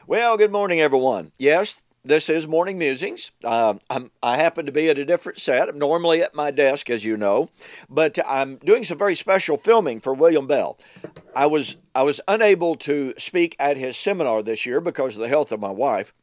Well, good morning, everyone. Yes, this is Morning Musings. I happen to be at a different set. I'm normally at my desk, as you know, but I'm doing some very special filming for William Bell. I was unable to speak at his seminar this year because of the health of my wife,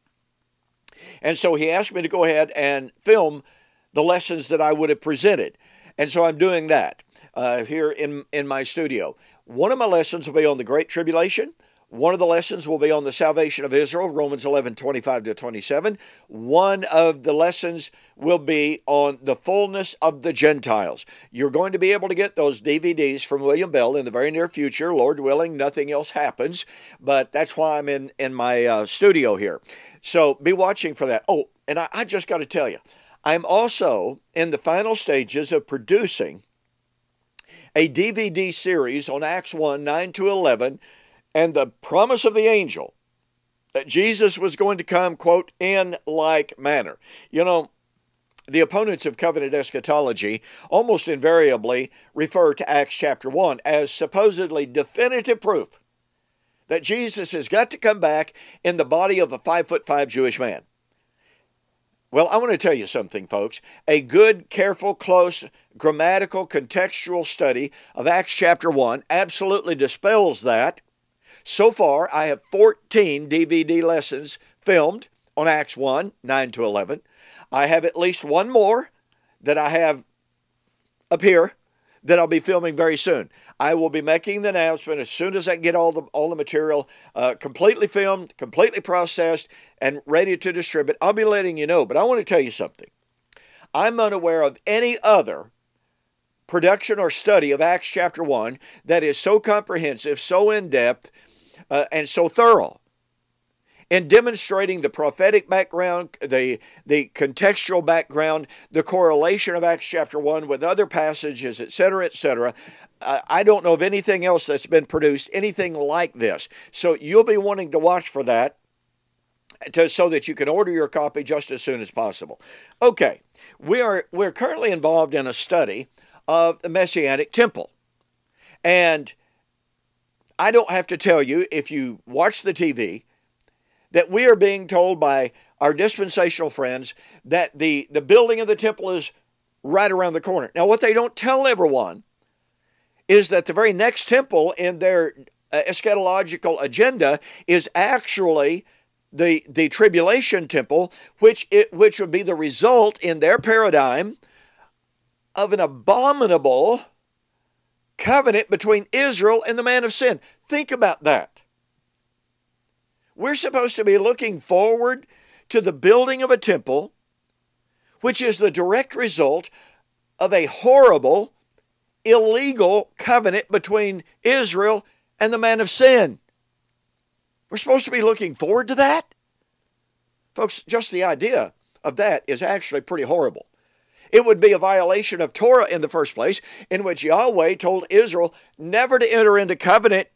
and so he asked me to go ahead and film the lessons that I would have presented, and so I'm doing that here in my studio. One of my lessons will be on the Great Tribulation. One of the lessons will be on the salvation of Israel, Romans 11:25 to 27. One of the lessons will be on the fullness of the Gentiles. You're going to be able to get those DVDs from William Bell in the very near future. Lord willing, nothing else happens. But that's why I'm in my studio here. So be watching for that. Oh, and I just got to tell you, I'm also in the final stages of producing a DVD series on Acts 1, 9 to 11, and the promise of the angel that Jesus was going to come, quote, in like manner. You know, the opponents of covenant eschatology almost invariably refer to Acts chapter 1 as supposedly definitive proof that Jesus has got to come back in the body of a 5'5" Jewish man. Well, I want to tell you something, folks. A good, careful, close, grammatical, contextual study of Acts chapter 1 absolutely dispels that. So far, I have 14 DVD lessons filmed on Acts 1, 9 to 11. I have at least one more that I have up here that I'll be filming very soon. I will be making the announcement as soon as I get all the material completely filmed, completely processed, and ready to distribute. I'll be letting you know, but I want to tell you something. I'm unaware of any other production or study of Acts chapter 1 that is so comprehensive, so in-depth, and so thorough in demonstrating the prophetic background, the contextual background, the correlation of Acts chapter 1 with other passages, etc., etc. I don't know of anything else that's been produced, anything like this. So you'll be wanting to watch for that so that you can order your copy just as soon as possible. Okay, we're currently involved in a study of the Messianic Temple. And I don't have to tell you, if you watch the TV, that we are being told by our dispensational friends that the building of the temple is right around the corner. Now, what they don't tell everyone is that the very next temple in their eschatological agenda is actually the tribulation temple, which would be the result in their paradigm of an abominable covenant between Israel and the man of sin. Think about that. We're supposed to be looking forward to the building of a temple, which is the direct result of a horrible, illegal covenant between Israel and the man of sin. We're supposed to be looking forward to that? Folks, just the idea of that is actually pretty horrible. It would be a violation of Torah in the first place, in which Yahweh told Israel never to enter into covenant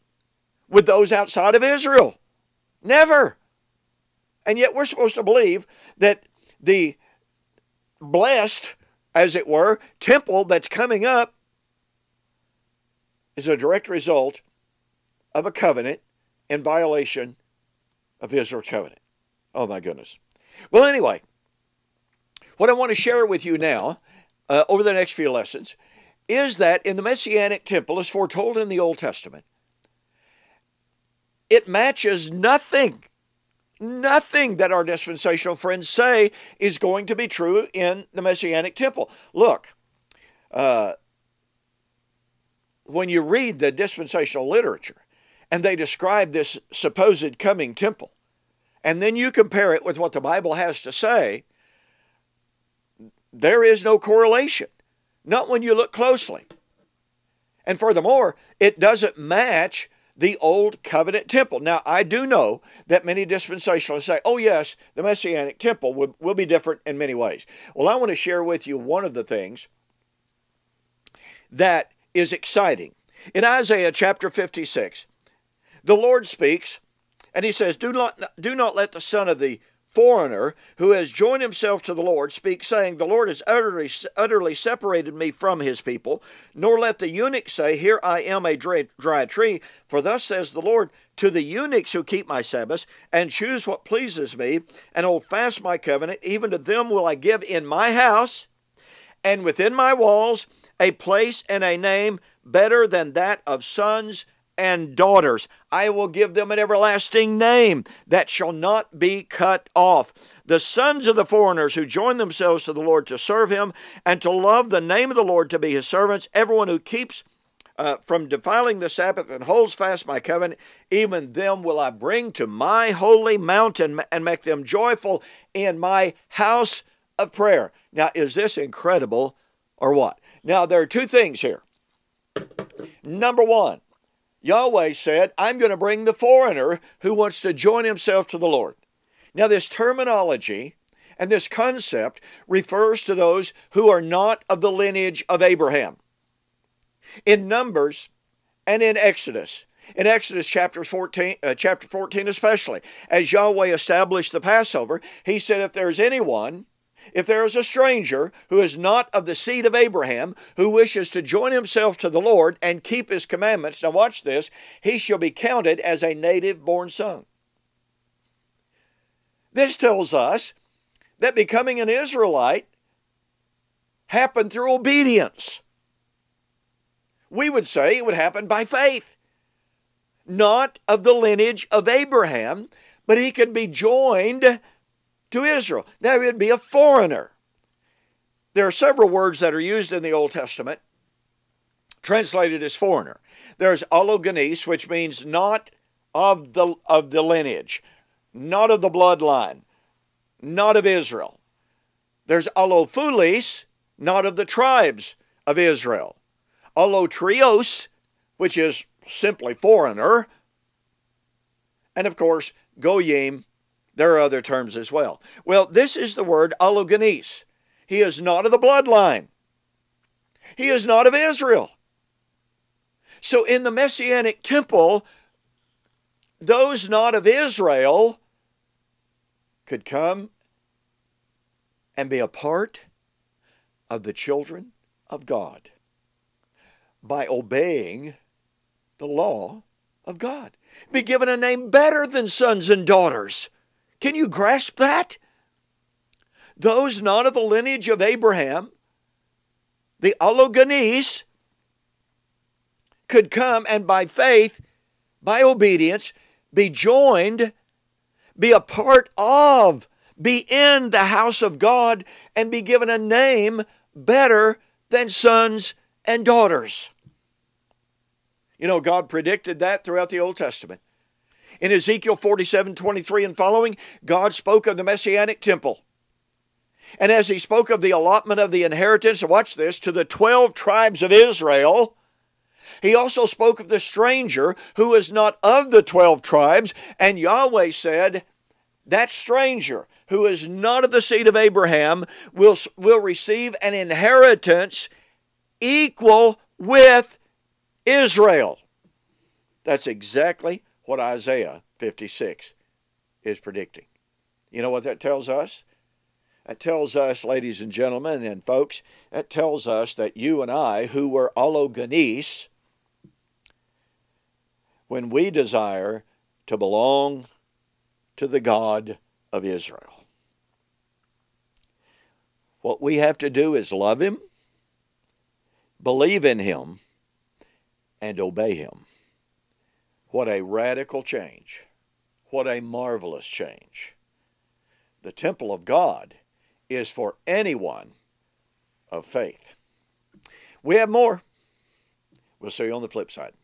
with those outside of Israel. Never. And yet we're supposed to believe that the blessed, as it were, temple that's coming up is a direct result of a covenant in violation of Israel's covenant. Oh my goodness. Well, anyway, what I want to share with you now, over the next few lessons, is that in the Messianic temple, as foretold in the Old Testament, it matches nothing that our dispensational friends say is going to be true in the Messianic temple. Look, when you read the dispensational literature, and they describe this supposed coming temple, and then you compare it with what the Bible has to say, there is no correlation, not when you look closely. And furthermore, it doesn't match the Old Covenant temple. Now, I do know that many dispensationalists say, oh yes, the Messianic temple will be different in many ways. Well, I want to share with you one of the things that is exciting. In Isaiah chapter 56, the Lord speaks, and he says, do not let the son of the foreigner who has joined himself to the Lord speak, saying, the Lord has utterly separated me from his people. Nor let the eunuch say, here I am a dry tree. For thus says the Lord, to the eunuchs who keep my Sabbaths, and choose what pleases me, and hold fast my covenant, even to them will I give in my house, and within my walls, a place and a name better than that of sons and daughters. I will give them an everlasting name that shall not be cut off. The sons of the foreigners who join themselves to the Lord to serve him and to love the name of the Lord, to be his servants, everyone who keeps from defiling the Sabbath and holds fast my covenant, even them will I bring to my holy mountain and make them joyful in my house of prayer. Now, is this incredible or what? Now, there are two things here. Number one, Yahweh said, I'm going to bring the foreigner who wants to join himself to the Lord. Now, this terminology and this concept refers to those who are not of the lineage of Abraham. In Numbers and in Exodus chapter 14 especially, as Yahweh established the Passover, he said, if there is a stranger who is not of the seed of Abraham, who wishes to join himself to the Lord and keep his commandments, now watch this, he shall be counted as a native born son. This tells us that becoming an Israelite happened through obedience. We would say it would happen by faith. Not of the lineage of Abraham, but he could be joined to Israel. Now he would be a foreigner. There are several words that are used in the Old Testament, translated as foreigner. There's allogenes, which means not of the lineage, not of the bloodline, not of Israel. There's allophulis, not of the tribes of Israel. Allotrios, which is simply foreigner. And of course, goyim. There are other terms as well. Well, this is the word allogenes. He is not of the bloodline. He is not of Israel. So in the Messianic temple, those not of Israel could come and be a part of the children of God by obeying the law of God. Be given a name better than sons and daughters. Can you grasp that? Those not of the lineage of Abraham, the allogenes, could come and by faith, by obedience, be joined, be a part of, be in the house of God, and be given a name better than sons and daughters. You know, God predicted that throughout the Old Testament. In Ezekiel 47:23 and following, God spoke of the Messianic temple. And as he spoke of the allotment of the inheritance, watch this, to the 12 tribes of Israel, he also spoke of the stranger who is not of the 12 tribes. And Yahweh said, that stranger who is not of the seed of Abraham will receive an inheritance equal with Israel. That's exactly what Isaiah 56 is predicting. You know what that tells us? It tells us, ladies and gentlemen and folks, it tells us that you and I, who were allogenes, when we desire to belong to the God of Israel, what we have to do is love Him, believe in Him, and obey Him. What a radical change. What a marvelous change. The temple of God is for anyone of faith. We have more. We'll see you on the flip side.